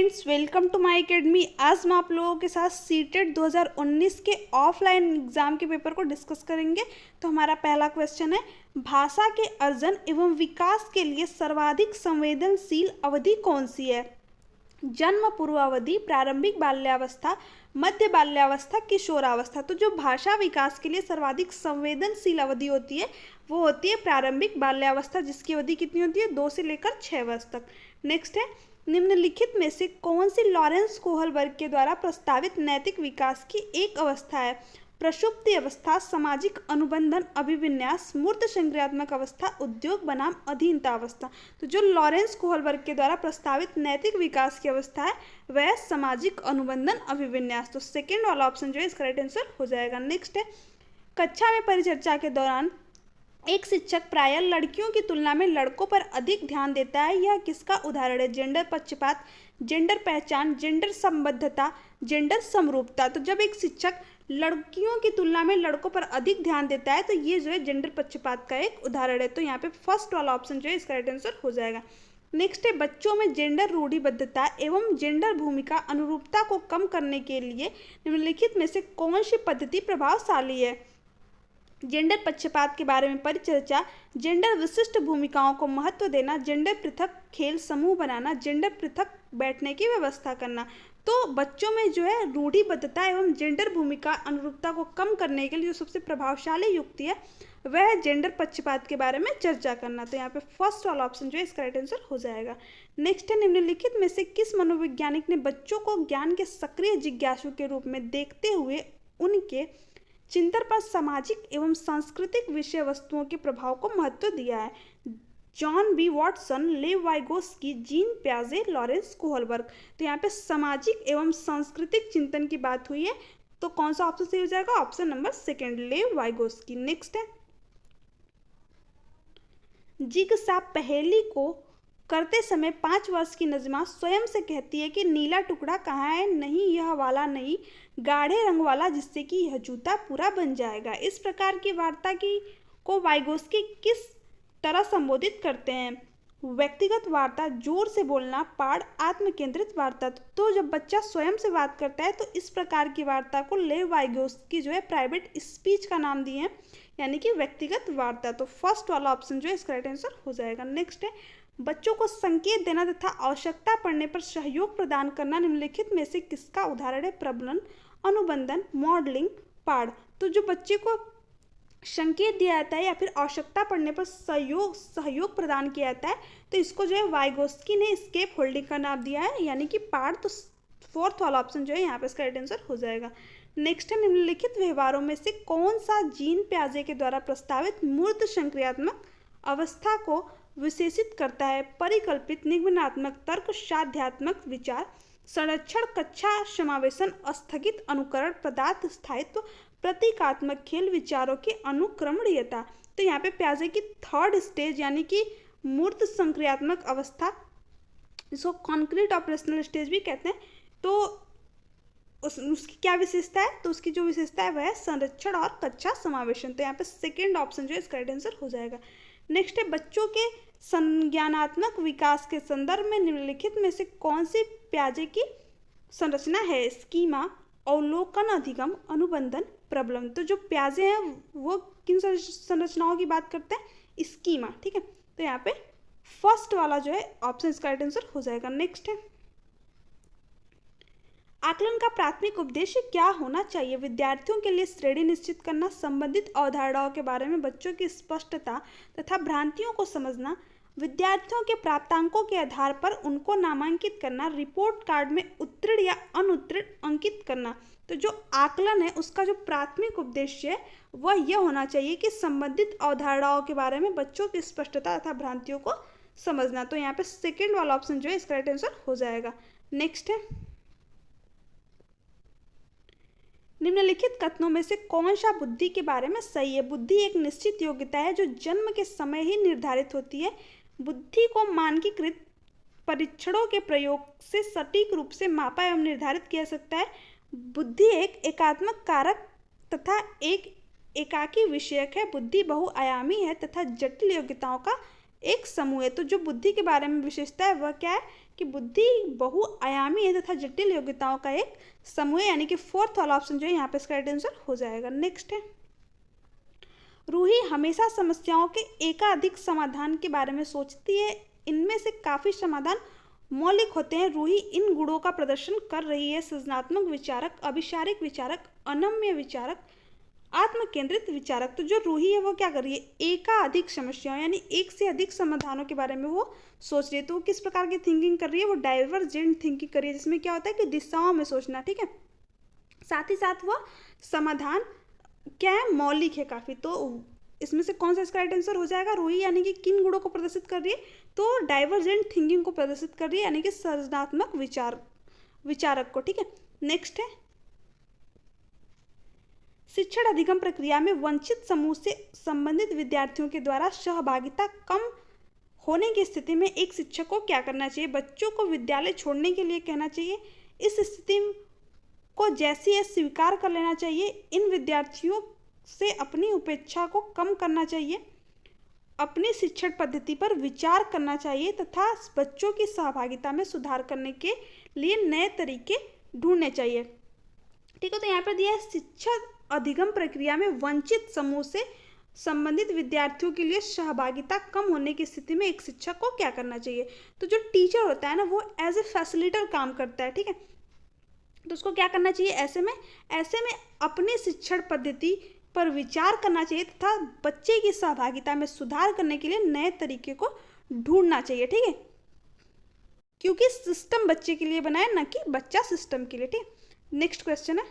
Friends, welcome to my academy. आज मैं आप लोगों के साथ सीटेट 2019 के ऑफलाइन एग्जाम के पेपर को डिस्कस करेंगे। तो हमारा पहला क्वेश्चन है, भाषा के अर्जन एवं विकास के लिए सर्वाधिक संवेदनशील अवधि कौन सी है? जन्म पूर्वावधि, प्रारंभिक बाल्यावस्था, मध्य बाल्यावस्था, किशोरावस्था। तो जो भाषा विकास के लिए सर्वाधिक संवेदनशील अवधि होती है वो होती है प्रारंभिक बाल्यावस्था, जिसकी अवधि कितनी होती है? 2 से लेकर 6 वर्ष तक। नेक्स्ट है, निम्नलिखित में से कौन सी लॉरेंस कोहलबर्ग के द्वारा प्रस्तावित नैतिक विकास की एक अवस्था है? प्रसुप्ति अवस्था, सामाजिक अनुबंधन, अभिविन्यास, मूर्त संक्रियात्मक अवस्था, उद्योग बनाम अधीनता अवस्था। तो जो लॉरेंस कोहलबर्ग के द्वारा प्रस्तावित नैतिक विकास की अवस्था है वह सामाजिक अनुबंधन अभिविन्यास। तो सेकेंड वाला ऑप्शन जो है इसका राइट आंसर हो जाएगा। नेक्स्ट है, कक्षा में परिचर्चा के दौरान एक शिक्षक प्रायः लड़कियों की तुलना में लड़कों पर अधिक ध्यान देता है, यह किसका उदाहरण है? जेंडर पक्षपात, जेंडर पहचान, जेंडर संबद्धता, जेंडर समरूपता। तो जब एक शिक्षक लड़कियों की तुलना में लड़कों पर अधिक ध्यान देता है तो ये जो है जेंडर पक्षपात का एक उदाहरण है। तो यहाँ पे फर्स्ट वाला ऑप्शन जो है इसका राइट आंसर हो जाएगा। नेक्स्ट है, बच्चों में जेंडर रूढ़िबद्धता एवं जेंडर भूमिका अनुरूपता को कम करने के लिए निम्नलिखित में से कौन सी पद्धति प्रभावशाली है? जेंडर पक्षपात के बारे में परिचर्चा, जेंडर विशिष्ट भूमिकाओं को महत्व देना, जेंडर पृथक खेल समूह बनाना, जेंडर पृथक बैठने की व्यवस्था करना। तो बच्चों में जो है रूढ़िबद्धता एवं जेंडर भूमिका अनुरूपता को कम करने के लिए जो सबसे प्रभावशाली युक्ति है वह है जेंडर पक्षपात के बारे में चर्चा करना। तो यहाँ पे फर्स्ट वाला ऑप्शन जो है इसका राइट आंसर हो जाएगा। नेक्स्ट है, निम्नलिखित में से किस मनोवैज्ञानिक ने बच्चों को ज्ञान के सक्रिय जिज्ञासु के रूप में देखते हुए उनके चिंतन पर सामाजिक एवं सांस्कृतिक विषय वस्तुओं के प्रभाव को महत्व दिया है? जॉन बी वॉटसन, लेव वाइगोस्की, जीन प्याजे, लॉरेंस कोहलबर्ग। तो यहाँ पे सामाजिक एवं सांस्कृतिक चिंतन की बात हुई है, तो कौन सा ऑप्शन सही हो जाएगा? ऑप्शन नंबर सेकेंड, लेव वाइगोस्की। नेक्स्ट है, जिगसा पहेली को करते समय 5 वर्ष की नजमा स्वयं से कहती है कि नीला टुकड़ा कहाँ है? नहीं, यह वाला नहीं, गाढ़े रंग वाला, जिससे कि यह जूता पूरा बन जाएगा। इस प्रकार की वार्ता की को वाइगोस्की किस तरह संबोधित करते हैं? व्यक्तिगत वार्ता, जोर से बोलना, पाठ, आत्म केंद्रित वार्ता। तो जब बच्चा स्वयं से बात करता है तो इस प्रकार की वार्ता को लेव वाइगोस्की जो है प्राइवेट स्पीच का नाम दिए हैं, यानी कि व्यक्तिगत वार्ता। तो फर्स्ट वाला ऑप्शन जो है इसका राइट आंसर हो जाएगा। नेक्स्ट है, बच्चों को संकेत देना तथा आवश्यकता पड़ने पर सहयोग प्रदान करना निम्नलिखित में से किसका उदाहरण है? प्रबलन, अनुबंधन, मॉडलिंग, पाठ। तो जो बच्चे को संकेत दिया जाता है या फिर आवश्यकता पड़ने पर सहयोग प्रदान किया जाता है तो इसको जो है वाइगोस्की ने एस्केप होल्डिंग का नाम दिया है, यानी कि पाठ। तो फोर्थ वाला ऑप्शन जो है यहाँ पे इसका राइट आंसर हो जाएगा। नेक्स्ट है, निम्नलिखित व्यवहारों में से कौन सा जीन प्याजे के द्वारा प्रस्तावित मूर्त संक्रियात्मक अवस्था को विशेषित करता है? परिकल्पित, निगमनात्मक तर्क, साध्यात्मक विचार, संरक्षण, कक्षा समावेशन, स्थगित अनुकरण, पदार्थ स्थायित्व, प्रतीकात्मक खेल, विचारों की अनुक्रमणीयता। तो यहाँ पे प्याजे की थर्ड स्टेज यानी कि मूर्त संक्रियात्मक अवस्था, इसको कॉन्क्रीट ऑपरेशनल स्टेज भी कहते हैं, तो उसकी क्या विशेषता है? तो उसकी जो विशेषता है वह है संरक्षण और कक्षा समावेशन। तो यहाँ पे सेकेंड ऑप्शन जो है इसका राइट आंसर हो जाएगा। नेक्स्ट है, बच्चों के संज्ञानात्मक विकास के संदर्भ में निम्नलिखित में से कौन सी प्याजे की संरचना है? स्कीमा, अवलोकन, अधिगम, अनुबंधन, प्रबलन। तो जो प्याजे हैं वो किन संरचनाओं की बात करते हैं? स्कीमा। ठीक है, तो यहाँ पे फर्स्ट वाला जो है ऑप्शन इसका राइट आंसर हो जाएगा। नेक्स्ट है, आकलन का प्राथमिक उद्देश्य क्या होना चाहिए? विद्यार्थियों के लिए श्रेणी निश्चित करना, संबंधित अवधारणाओं के बारे में बच्चों की स्पष्टता तथा भ्रांतियों को समझना, विद्यार्थियों के प्राप्तांकों के आधार पर उनको नामांकित करना, रिपोर्ट कार्ड में उत्तीर्ण या अनुत्तीर्ण अंकित करना। तो जो आकलन है उसका जो प्राथमिक उद्देश्य है वह यह होना चाहिए कि संबंधित अवधारणाओं के बारे में बच्चों की स्पष्टता तथा भ्रांतियों को समझना। तो यहाँ पे सेकेंड वाला ऑप्शन जो है इसका राइट आंसर हो जाएगा। नेक्स्ट है, निम्नलिखित कथनों में से कौन सा बुद्धि के बारे में सही है? बुद्धि एक निश्चित योग्यता है जो जन्म के समय ही निर्धारित होती है। बुद्धि को मानकीकृत परीक्षणों के प्रयोग से सटीक रूप से मापा एवं निर्धारित किया जा सकता है। बुद्धि एक एकात्मक कारक तथा एक एकाकी विषयक है। बुद्धि बहुआयामी है तथा जटिल योग्यताओं का एक समूह है। तो जो बुद्धि के बारे में विशेषता है वह क्या है कि बुद्धि बहुआयामी है तथा जटिल योग्यताओं का एक समूह, यानी कि फोर्थ वाला ऑप्शन जो है यहाँ पे इसका राइट आंसर हो जाएगा। नेक्स्ट है, रूही हमेशा समस्याओं के एकाधिक समाधान के बारे में सोचती है, इनमें से काफी समाधान मौलिक होते हैं। रूही इन गुणों का प्रदर्शन कर रही है: सृजनात्मक विचारक, अभिसारिक विचारक, अनम्य विचारक, आत्म केंद्रित विचारक। तो जो रूही है वो क्या कर रही है, एकाधिक समस्याओं यानी एक से अधिक समाधानों के बारे में वो सोच रही है। तो वो किस प्रकार की थिंकिंग कर रही है, वो डाइवर्जेंट थिंकिंग कर रही है, जिसमें क्या होता है कि दिशाओं में सोचना, ठीक है। साथ ही साथ वो समाधान क्या है, मौलिक है काफी। तो इसमें से कौन सा इसका राइट आंसर हो जाएगा, रूही यानी कि किन गुणों को प्रदर्शित कर रही है, तो डाइवर्जेंट थिंकिंग को प्रदर्शित कर रही है, यानी कि सृजनात्मक विचारक को, ठीक है। नेक्स्ट है, शिक्षण अधिगम प्रक्रिया में वंचित समूह से संबंधित विद्यार्थियों के द्वारा सहभागिता कम होने की स्थिति में एक शिक्षक को क्या करना चाहिए, बच्चों को विद्यालय छोड़ने के लिए कहना चाहिए, इस स्थिति को जैसी है स्वीकार कर लेना चाहिए, इन विद्यार्थियों से अपनी उपेक्षा को कम करना चाहिए, अपनी शिक्षण पद्धति पर विचार करना चाहिए तथा बच्चों की सहभागिता में सुधार करने के लिए नए तरीके ढूंढने चाहिए। ठीक है, तो यहाँ पर दिया है शिक्षा अधिगम प्रक्रिया में वंचित समूह से संबंधित विद्यार्थियों के लिए सहभागिता कम होने की स्थिति में एक शिक्षक को क्या करना चाहिए। तो जो टीचर होता है ना, वो एज ए फैसिलिटेटर काम करता है, ठीक है। तो उसको क्या करना चाहिए, ऐसे में अपनी शिक्षण पद्धति पर विचार करना चाहिए तथा बच्चे की सहभागिता में सुधार करने के लिए नए तरीके को ढूंढना चाहिए, ठीक है। क्योंकि सिस्टम बच्चे के लिए बना है, ना कि बच्चा सिस्टम के लिए, ठीक। नेक्स्ट क्वेश्चन है,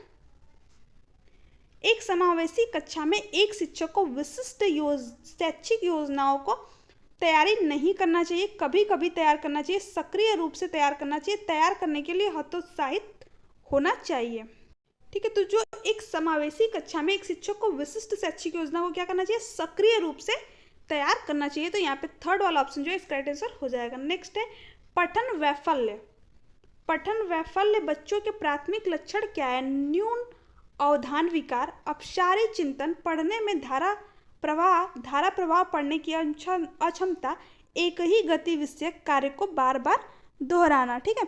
एक समावेशी कक्षा में एक शिक्षक को विशिष्ट शैक्षिक योजनाओं को तैयारी नहीं करना चाहिए, कभी कभी तैयार करना चाहिए, सक्रिय रूप से तैयार करना चाहिए, तैयार करने के लिए हतोत्साहित होना चाहिए, ठीक है। तो जो एक समावेशी कक्षा में एक शिक्षक को विशिष्ट शैक्षिक योजना को क्या करना चाहिए, सक्रिय रूप से तैयार करना चाहिए। तो यहाँ पे थर्ड वाला ऑप्शन जो है इसका राइट आंसर हो जाएगा। नेक्स्ट है, पठन वैफल्य। पठन वैफल्य बच्चों के प्राथमिक लक्षण क्या है, न्यून अवधान विकार, अपसारी चिंतन, पढ़ने में धारा प्रवाह पढ़ने की अक्षमता, एक ही गति विषयक कार्य को बार बार दोहराना, ठीक है।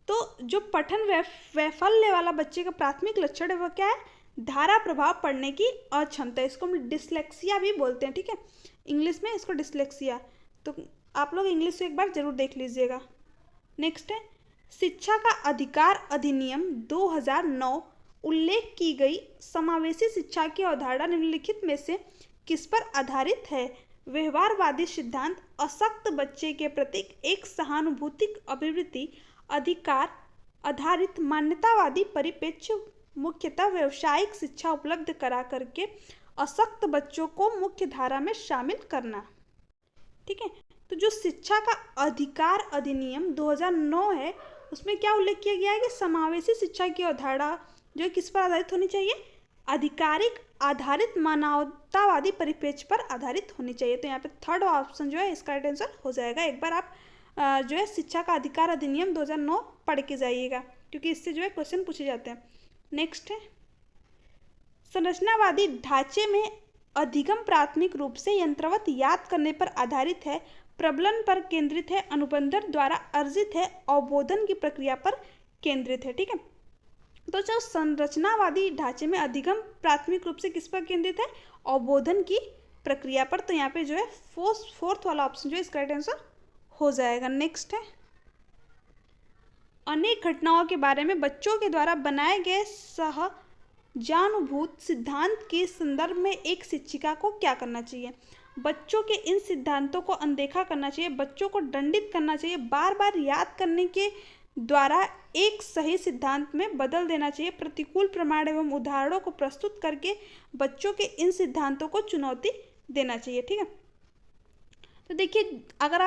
तो जो पठन वैफल्य वाला बच्चे का प्राथमिक लक्षण है वो क्या है, धारा प्रभाव पढ़ने की अक्षमता, इसको हम डिसलेक्सिया भी बोलते हैं, ठीक है। इंग्लिश में इसको डिसलेक्सिया, तो आप लोग इंग्लिश को एक बार जरूर देख लीजिएगा। नेक्स्ट है, शिक्षा का अधिकार अधिनियम 2009 उल्लेख की गई समावेशी शिक्षा की अवधारणा निम्नलिखित में से किस पर आधारित है, व्यवहारवादी सिद्धांत, अशक्त बच्चे के प्रति एक सहानुभूतिक अभिवृत्ति, अधिकार आधारित मान्यतावादी परिप्रेक्ष्य, मुख्यतः व्यावसायिक शिक्षा उपलब्ध करा करके अशक्त बच्चों को मुख्य धारा में शामिल करना, ठीक है। तो जो शिक्षा का अधिकार अधिनियम 2009 है उसमें क्या उल्लेख किया गया है कि समावेशी शिक्षा की अवधारणा जो किस पर आधारित होनी चाहिए, आधिकारिक आधारित मानवतावादी परिप्रेक्ष्य पर आधारित होनी चाहिए। तो यहाँ पे थर्ड ऑप्शन जो है इसका राइट आंसर हो जाएगा। एक बार आप जो है शिक्षा का अधिकार अधिनियम 2009 पढ़ के जाइएगा, क्योंकि इससे जो है क्वेश्चन पूछे जाते हैं। नेक्स्ट है, संरचनावादी ढांचे में अधिगम प्राथमिक रूप से यंत्रवत याद करने पर आधारित है, प्रबलन पर केंद्रित है, अनुबंधन द्वारा अर्जित है, अवबोधन की प्रक्रिया पर केंद्रित है, ठीक है। तो जो संरचनावादी ढांचे में अधिगम प्राथमिक रूप से किस पर केंद्रित है, अवबोधन की प्रक्रिया पर। तो यहाँ पे जो है फोर्थ वाला ऑप्शन जो है इसका राइट आंसर हो जाएगा। नेक्स्ट है, अनेक घटनाओं के बारे में बच्चों के द्वारा बनाए गए सहजानुभूत सिद्धांत के संदर्भ में एक शिक्षिका को क्या करना चाहिए, बच्चों के इन सिद्धांतों को अनदेखा करना चाहिए, बच्चों को दंडित करना चाहिए, बार बार याद करने के द्वारा एक सही सिद्धांत में बदल देना चाहिए, प्रतिकूल प्रमाण एवं उदाहरणों को प्रस्तुत करके बच्चों के इन सिद्धांतों को चुनौती देना चाहिए, ठीक है। तो देखिए, अगर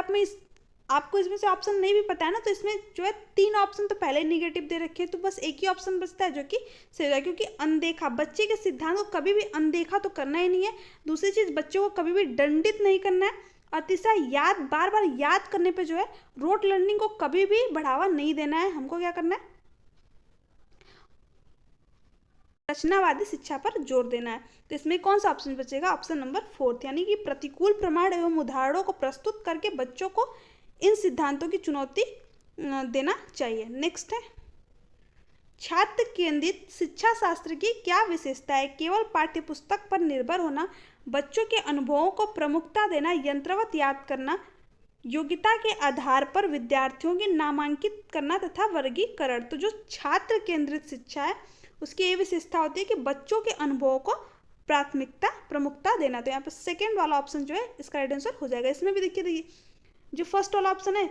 आपको इसमें से ऑप्शन नहीं भी पता है ना, तो इसमें जो है 3 ऑप्शन तो पहले ही निगेटिव दे रखे हैं, तो बस एक ही ऑप्शन बचता है जो कि सही है, क्योंकि अनदेखा, बच्चे के सिद्धांत को कभी भी अनदेखा तो करना ही नहीं है। दूसरी चीज़, बच्चों को कभी भी दंडित नहीं करना है। अतिशय बार बार याद करने पे जो है रोट लर्निंग को कभी भी बढ़ावा नहीं देना है। हमको क्या करना है, रचनावादी शिक्षा पर जोर देना है। तो इसमें कौन सा ऑप्शन बचेगा, ऑप्शन नंबर 4, यानी कि प्रतिकूल प्रमाण एवं उदाहरणों को प्रस्तुत करके बच्चों को इन सिद्धांतों की चुनौती देना चाहिए। नेक्स्ट है, छात्र केंद्रित शिक्षा शास्त्र की क्या विशेषता है? केवल पाठ्यपुस्तक पर निर्भर होना, बच्चों के अनुभवों को प्रमुखता देना, यंत्रवत याद करना, योग्यता के आधार पर विद्यार्थियों की नामांकित करना तथा वर्गीकरण। तो जो छात्र केंद्रित शिक्षा है उसकी ये विशेषता होती है कि बच्चों के अनुभवों को प्रमुखता देना। तो यहाँ पर सेकेंड वाला ऑप्शन जो है इसका राइट आंसर हो जाएगा। इसमें भी देखिए जो फर्स्ट वाला ऑप्शन है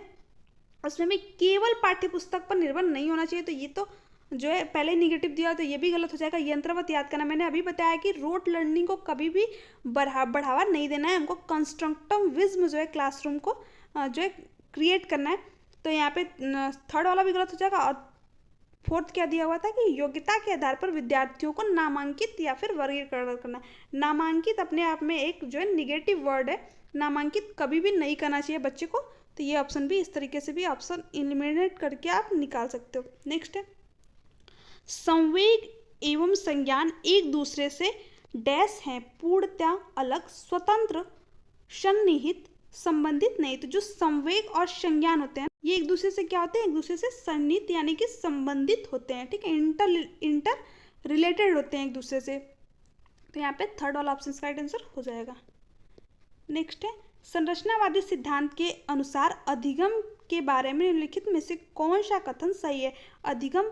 उसमें भी केवल पाठ्यपुस्तक पर निर्भर नहीं होना चाहिए, तो ये तो जो है पहले ही निगेटिव दिया तो ये भी गलत हो जाएगा। यंत्रवत याद करना, मैंने अभी बताया कि रोट लर्निंग को कभी भी बढ़ावा नहीं देना है, हमको कंस्ट्रक्टिविज्म जो है क्लासरूम को जो है क्रिएट करना है। तो यहाँ पे थर्ड वाला भी गलत हो जाएगा। और फोर्थ क्या दिया हुआ था कि योग्यता के आधार पर विद्यार्थियों को नामांकित या फिर वर्गीकरण करना। नामांकित अपने आप में एक जो है निगेटिव वर्ड है, नामांकित कभी भी नहीं करना चाहिए बच्चे को। तो ये ऑप्शन भी इस तरीके से भी ऑप्शन एलिमिनेट करके आप निकाल सकते हो। नेक्स्ट है, संवेग एवं संज्ञान एक दूसरे से डैश हैं, पूर्णतः अलग, स्वतंत्र, सन्निहित, संबंधित नहीं। तो जो संवेग और संज्ञान होते हैं ये एक दूसरे से क्या होते हैं? एक दूसरे से सन्निहित यानी कि संबंधित होते हैं, ठीक है, इंटर रिलेटेड होते हैं एक दूसरे से। तो यहाँ पे थर्ड वाला ऑप्शन का राइट आंसर हो जाएगा। नेक्स्ट है, संरचनावादी सिद्धांत के अनुसार अधिगम के बारे में निम्नलिखित में से कौन सा कथन सही है? अधिगम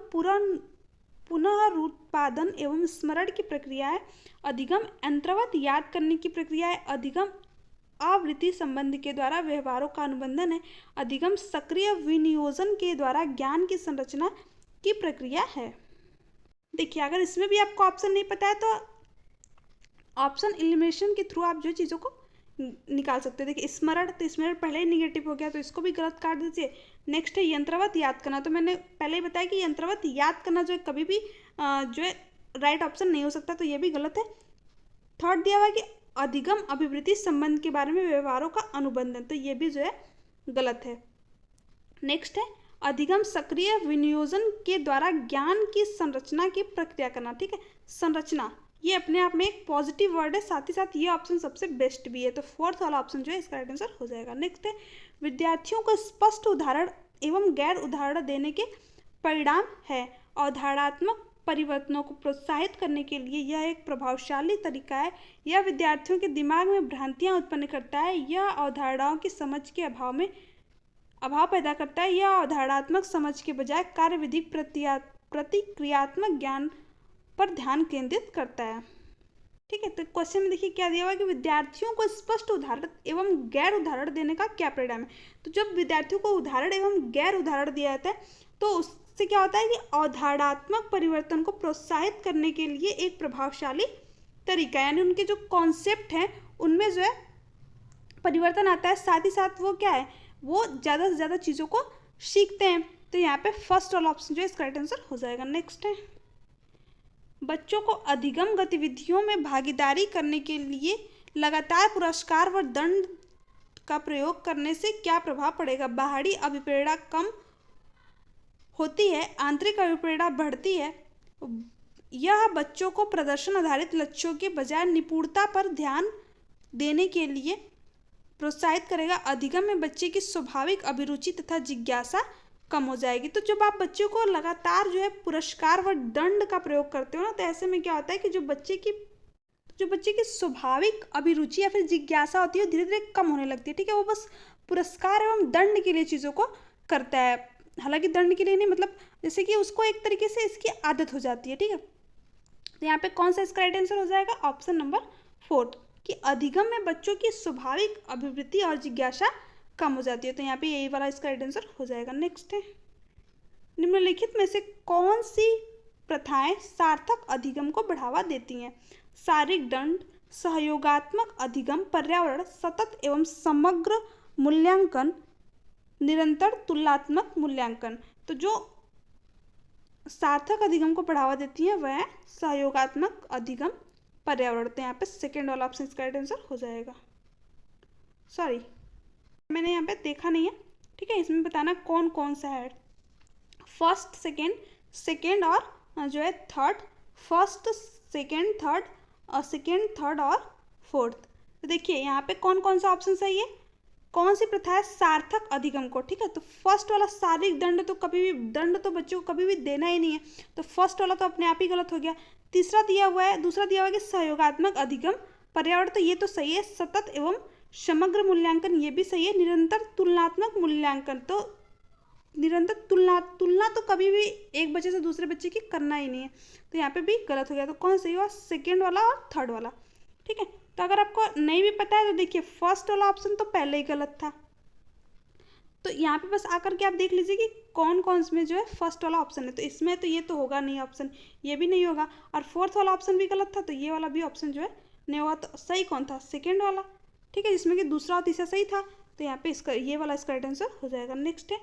पुनरुत्पादन एवं स्मरण की प्रक्रिया है, अधिगम यंत्रवत याद करने की प्रक्रिया है, अधिगम आवृत्ति संबंध के द्वारा व्यवहारों का अनुबंधन है, अधिगम सक्रिय विनियोजन के द्वारा ज्ञान की संरचना की प्रक्रिया है। देखिए अगर इसमें भी आपको ऑप्शन नहीं पता है तो ऑप्शन एलिमिनेशन के थ्रू आप जो चीज़ों को निकाल सकते हो। देखिए स्मरण, तो स्मरण पहले ही निगेटिव हो गया तो इसको भी गलत काट दीजिए। नेक्स्ट है यंत्रवत याद करना, तो मैंने पहले ही बताया कि यंत्रवत याद करना जो है कभी भी जो है राइट ऑप्शन नहीं हो सकता, तो ये भी गलत है। थर्ड दिया हुआ है कि अधिगम अभिवृद्धि संबंध के बारे में व्यवहारों का अनुबंधन, तो ये भी जो है गलत है। नेक्स्ट है अधिगम सक्रिय विनियोजन के द्वारा ज्ञान की संरचना की प्रक्रिया करना, ठीक है, संरचना ये अपने आप में एक पॉजिटिव वर्ड है, साथ ही साथ ये ऑप्शन सबसे बेस्ट भी है। तो फोर्थ वाला ऑप्शन जो है इसका राइट आंसर हो जाएगा। नेक्स्ट है विद्यार्थियों को स्पष्ट उदाहरण एवं गैर उदाहरण देने के परिणाम है, अवधारणात्मक परिवर्तनों को प्रोत्साहित करने के लिए यह एक प्रभावशाली तरीका है, यह विद्यार्थियों के दिमाग में भ्रांतियां उत्पन्न करता है, यह अवधारणाओं की समझ के अभाव पैदा करता है, यह अवधारणात्मक समझ के बजाय कार्यविधि प्रतिक्रियात्मक ज्ञान पर ध्यान केंद्रित करता है, ठीक है। तो क्वेश्चन में देखिए क्या दिया हुआ है कि विद्यार्थियों को स्पष्ट उदाहरण एवं गैर उदाहरण देने का क्या परिणाम है। तो जब विद्यार्थियों को उदाहरण एवं गैर उदाहरण दिया जाता है तो उससे क्या होता है कि अवधारणात्मक परिवर्तन को प्रोत्साहित करने के लिए एक प्रभावशाली तरीका, यानी उनके जो कॉन्सेप्ट हैं उनमें जो है परिवर्तन आता है, साथ ही साथ वो क्या है वो ज़्यादा से ज़्यादा चीज़ों को सीखते हैं। तो यहाँ पे फर्स्ट वाला ऑप्शन जो है इसका राइट आंसर हो जाएगा। नेक्स्ट है बच्चों को अधिगम गतिविधियों में भागीदारी करने के लिए लगातार पुरस्कार व दंड का प्रयोग करने से क्या प्रभाव पड़ेगा। बाहरी अभिप्रेरणा कम होती है, आंतरिक अभिप्रेरणा बढ़ती है, यह बच्चों को प्रदर्शन आधारित लक्ष्यों के बजाय निपुणता पर ध्यान देने के लिए प्रोत्साहित करेगा। अधिगम में बच्चे की स्वाभाविक अभिरुचि तथा जिज्ञासा कम हो जाएगी। तो जब आप बच्चों को लगातार जो है पुरस्कार व दंड का प्रयोग करते हो ना, तो ऐसे में क्या होता है कि जो बच्चे की स्वाभाविक अभिरुचि या फिर जिज्ञासा होती है धीरे धीरे कम होने लगती है, ठीक है। वो बस पुरस्कार एवं दंड के लिए चीज़ों को करता है, हालांकि दंड के लिए नहीं, मतलब जैसे कि उसको एक तरीके से इसकी आदत हो जाती है, ठीक है। तो यहाँ पे कौन सा इसका राइट आंसर हो जाएगा? ऑप्शन नंबर 4 कि अधिगम में बच्चों की स्वाभाविक अभिवृत्ति और जिज्ञासा कम हो जाती है। तो यहाँ पे यही वाला इसका राइट आंसर हो जाएगा। नेक्स्ट है निम्नलिखित में से कौन सी प्रथाएं सार्थक अधिगम को बढ़ावा देती हैं। शारीरिक दंड, सहयोगात्मक अधिगम, पर्यावरण, सतत एवं समग्र मूल्यांकन, निरंतर तुलनात्मक मूल्यांकन। तो जो सार्थक अधिगम को बढ़ावा देती है वह है सहयोगात्मक अधिगम, पर्यावरण। तो यहाँ पे सेकेंड वाला ऑप्शन इसका राइट आंसर हो जाएगा। सॉरी मैंने यहाँ पे देखा नहीं है, ठीक है, इसमें बताना कौन कौन सा है। फर्स्ट सेकेंड और जो है थर्ड, फर्स्ट सेकेंड थर्ड और सेकेंड थर्ड और फोर्थ। तो देखिए यहाँ पे कौन कौन सा ऑप्शन सही है। कौन सी प्रथा है सार्थक अधिगम को, ठीक है। तो फर्स्ट वाला शारीरिक दंड तो कभी भी, दंड तो बच्चों को कभी भी देना ही नहीं है, तो फर्स्ट वाला तो अपने आप ही गलत हो गया। तीसरा दिया हुआ है, दूसरा दिया हुआ है कि सहयोगात्मक अधिगम पर्यावरण, तो ये तो सही है। सतत एवं समग्र मूल्यांकन, ये भी सही है। निरंतर तुलनात्मक मूल्यांकन, तो निरंतर तुलना तो कभी भी एक बच्चे से दूसरे बच्चे की करना ही नहीं है, तो यहाँ पे भी गलत हो गया। तो कौन सही हुआ, सेकेंड वाला और थर्ड वाला, ठीक है। तो अगर आपको नहीं भी पता है तो देखिए फर्स्ट वाला ऑप्शन तो पहले ही गलत था, तो यहाँ पे बस आकर के आप देख लीजिए कि कौन कौन इसमें जो है फर्स्ट वाला ऑप्शन है। तो इसमें तो ये तो होगा नहीं ऑप्शन, ये भी नहीं होगा, और फोर्थ वाला ऑप्शन भी गलत था, तो ये वाला भी ऑप्शन जो है नहीं होगा। तो सही कौन था, सेकेंड वाला, ठीक है, जिसमें कि दूसरा और तीसरा सही था। तो यहाँ पे इसका ये वाला इसका राइट आंसर हो जाएगा। नेक्स्ट है,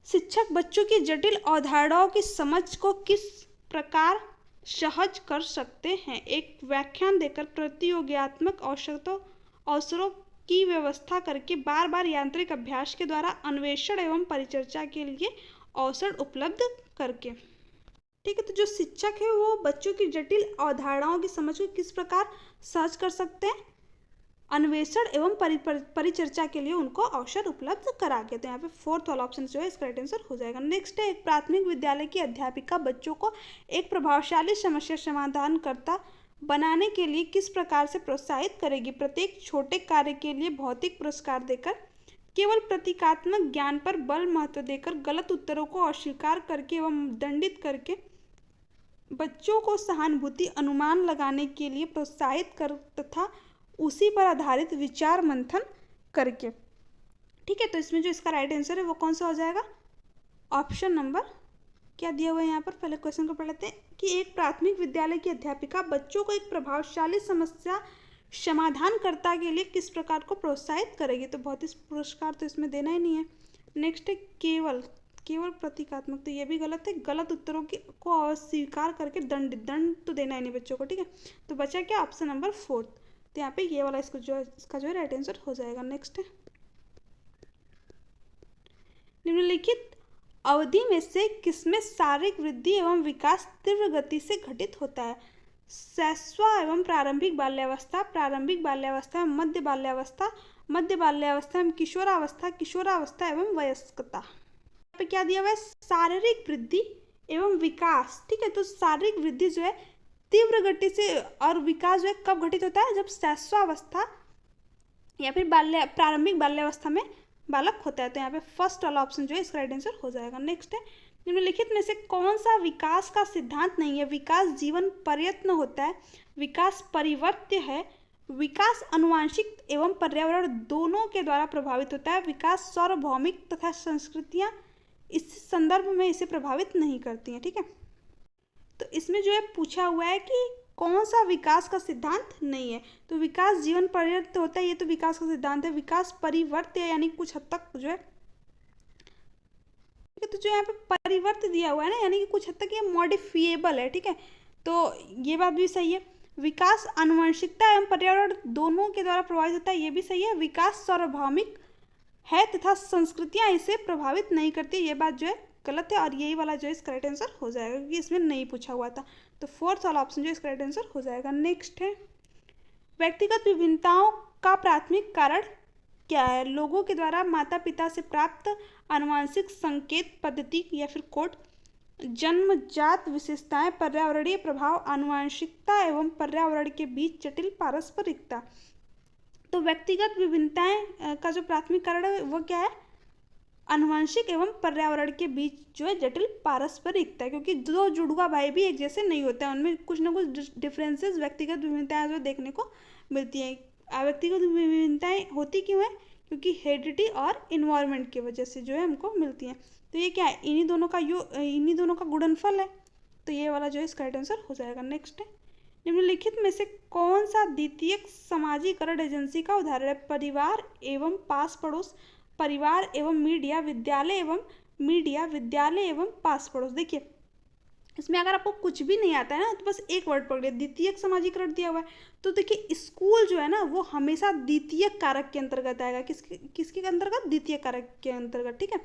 शिक्षक बच्चों की जटिल अवधारणाओं की समझ को किस प्रकार सहज कर सकते हैं। एक व्याख्यान देकर प्रतियोगितात्मक अवसरों की व्यवस्था करके बार बार यांत्रिक अभ्यास के द्वारा अन्वेषण एवं परिचर्चा के लिए अवसर उपलब्ध करके, ठीक है। तो जो शिक्षक है वो बच्चों की जटिल अवधारणाओं की समझ को किस प्रकार सहज कर सकते हैं, अन्वेषण एवं परिचर्चा के लिए उनको अवसर उपलब्ध करा के। तो यहाँ पे फोर्थ वाला ऑप्शन जो है इसका राइट आंसर हो जाएगा। नेक्स्ट है, एक प्राथमिक विद्यालय की अध्यापिका बच्चों को एक प्रभावशाली समस्या समाधानकर्ता बनाने के लिए किस प्रकार से प्रोत्साहित करेगी। प्रत्येक छोटे कार्य के लिए भौतिक पुरस्कार देकर, केवल प्रतीकात्मक ज्ञान पर बल महत्व देकर, गलत उत्तरों को अस्वीकार करके एवं दंडित करके, बच्चों को सहानुभूति अनुमान लगाने के लिए प्रोत्साहित कर तथा उसी पर आधारित विचार मंथन करके, ठीक है। तो इसमें जो इसका राइट आंसर है वो कौन सा हो जाएगा, ऑप्शन नंबर, क्या दिया हुआ है यहाँ पर, पहले क्वेश्चन को पढ़ लेते हैं कि एक प्राथमिक विद्यालय की अध्यापिका बच्चों को एक प्रभावशाली समस्या समाधानकर्ता के लिए किस प्रकार को प्रोत्साहित करेगी। तो भौतिक पुरस्कार तो इसमें देना ही नहीं है। नेक्स्ट है, केवल प्रतीकात्मक, तो ये भी गलत है। गलत उत्तरों को अस्वीकार करके दंड तो देना ही नहीं बच्चों को, ठीक है। तो बचा क्या, ऑप्शन नंबर फोर्थ। तो यहाँ पे ये वाला इसका जो है राइट आंसर हो जाएगा। नेक्स्ट है, निम्नलिखित अवधि में से किसमें शारीरिक वृद्धि एवं विकास तीव्र गति से घटित होता है। शैशव एवं प्रारंभिक बाल्यावस्था, प्रारंभिक बाल्यावस्था, मध्य बाल्यावस्था, मध्य बाल्यावस्था एवं किशोरावस्था, किशोरावस्था एवं वयस्कता। यहाँ पे क्या दिया हुआ है, शारीरिक वृद्धि एवं विकास, ठीक है। तो शारीरिक वृद्धि जो है तीव्र गति से, और विकास जो है कब घटित होता है, जब शैशवावस्था या फिर प्रारंभिक बाल्यावस्था में बालक होता है। तो यहाँ पे फर्स्ट वाला ऑप्शन जो है इसका राइट आंसर हो जाएगा। नेक्स्ट है, निम्नलिखित में से कौन सा विकास का सिद्धांत नहीं है। विकास जीवन प्रयत्न होता है, विकास परिवर्त्य है, विकास आनुवंशिक एवं पर्यावरण दोनों के द्वारा प्रभावित होता है, विकास सार्वभौमिक तथा संस्कृतियाँ इस संदर्भ में इसे प्रभावित नहीं करती हैं, ठीक है। तो इसमें जो है पूछा हुआ है कि कौन सा विकास का सिद्धांत नहीं है। तो विकास जीवन पर्यंत होता है, ये तो विकास का सिद्धांत है। विकास परिवर्त्य यानी कुछ हद तक जो है, तो जो यहाँ पे परिवर्त्य दिया हुआ है ना, यानी कि कुछ हद तक ये मॉडिफिएबल है, ठीक है। तो ये बात भी सही है। विकास आनुवंशिकता एवं पर्यावरण दोनों के द्वारा प्रभावित होता है, ये भी सही है। विकास सार्वभौमिक है तथा संस्कृतियाँ इसे प्रभावित नहीं करती, ये बात जो है गलत है, और यही वाला जो है इसका राइट आंसर हो जाएगा क्योंकि इसमें नहीं पूछा हुआ था। तो फोर्थ वाला ऑप्शन जो है इसका राइट आंसर हो जाएगा। नेक्स्ट है, व्यक्तिगत विभिन्नताओं का प्राथमिक कारण क्या है। लोगों के द्वारा माता पिता से प्राप्त आनुवंशिक संकेत पद्धति या फिर कोड, जन्मजात विशेषताएं, पर्यावरणीय प्रभाव, आनुवंशिकता एवं पर्यावरण के बीच जटिल पारस्परिकता। तो व्यक्तिगत विभिन्नताएं का जो प्राथमिक कारण है वो क्या है, आनुवंशिक एवं पर्यावरण के बीच जो है जटिल पारस्परिकता, क्योंकि दो जुड़वा भाई भी एक जैसे नहीं होते हैं, उनमें कुछ ना कुछ डिफरेंसेस, व्यक्तिगत विभिन्नताएं जो देखने को मिलती हैं। व्यक्तिगत विभिन्नताएं होती क्यों है, क्योंकि हेरिडिटी और इन्वायरमेंट की वजह से जो है हमको मिलती हैं। तो ये क्या है, इन्हीं दोनों का गुणनफल है। तो ये वाला जो है इसका राइट आंसर हो जाएगा। नेक्स्ट है, निम्नलिखित में से कौन सा द्वितीयक समाजीकरण एजेंसी का उदाहरण है। परिवार एवं पास पड़ोस, परिवार एवं मीडिया, विद्यालय एवं पास पड़ोस। देखिए इसमें अगर आपको कुछ भी नहीं आता है ना तो बस एक वर्ड पकड़िए, द्वितीयक समाजीकरण दिया हुआ है। तो देखिए स्कूल जो है ना वो हमेशा द्वितीयक कारक के अंतर्गत आएगा। किसके अंतर्गत, द्वितीयक कारक के अंतर्गत, ठीक है।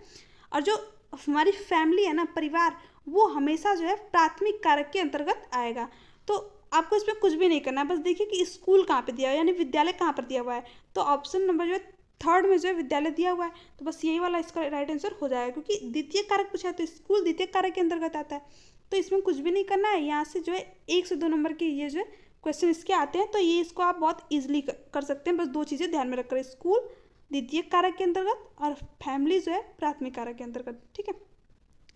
और जो हमारी फैमिली है ना, परिवार, वो हमेशा जो है प्राथमिक कारक के अंतर्गत आएगा। तो आपको इसमें कुछ भी नहीं करना है, बस देखिए कि स्कूल कहाँ पे दिया हुआ है, यानी विद्यालय कहाँ पर दिया हुआ है। तो ऑप्शन नंबर जो है थर्ड में जो है विद्यालय दिया हुआ है, तो बस यही वाला इसका राइट आंसर हो जाएगा, क्योंकि द्वितीय कारक पूछा है तो स्कूल द्वितीय कारक के अंतर्गत आता है। तो इसमें कुछ भी नहीं करना है, यहाँ से जो है 1 से 2 नंबर के ये जो है क्वेश्चन इसके आते हैं, तो ये इसको आप बहुत ईजिली कर सकते हैं। बस 2 चीज़ें ध्यान में रखकर, स्कूल द्वितीय कारक के अंतर्गत और फैमिली जो है प्राथमिक कारक के अंतर्गत। ठीक है,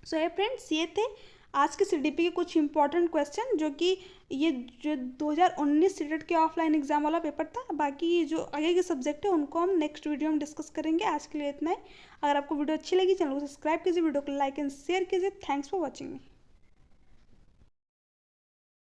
सो ये फ्रेंड्स ये थे आज के सीडीपी के कुछ इंपॉर्टेंट क्वेश्चन, जो कि ये जो 2019 सीटेट के ऑफलाइन एग्जाम वाला पेपर था। बाकी जो आगे के सब्जेक्ट है उनको हम नेक्स्ट वीडियो में डिस्कस करेंगे। आज के लिए इतना ही। अगर आपको वीडियो अच्छी लगी, चैनल को सब्सक्राइब कीजिए, वीडियो को लाइक एंड शेयर कीजिए। Thanks for watching me.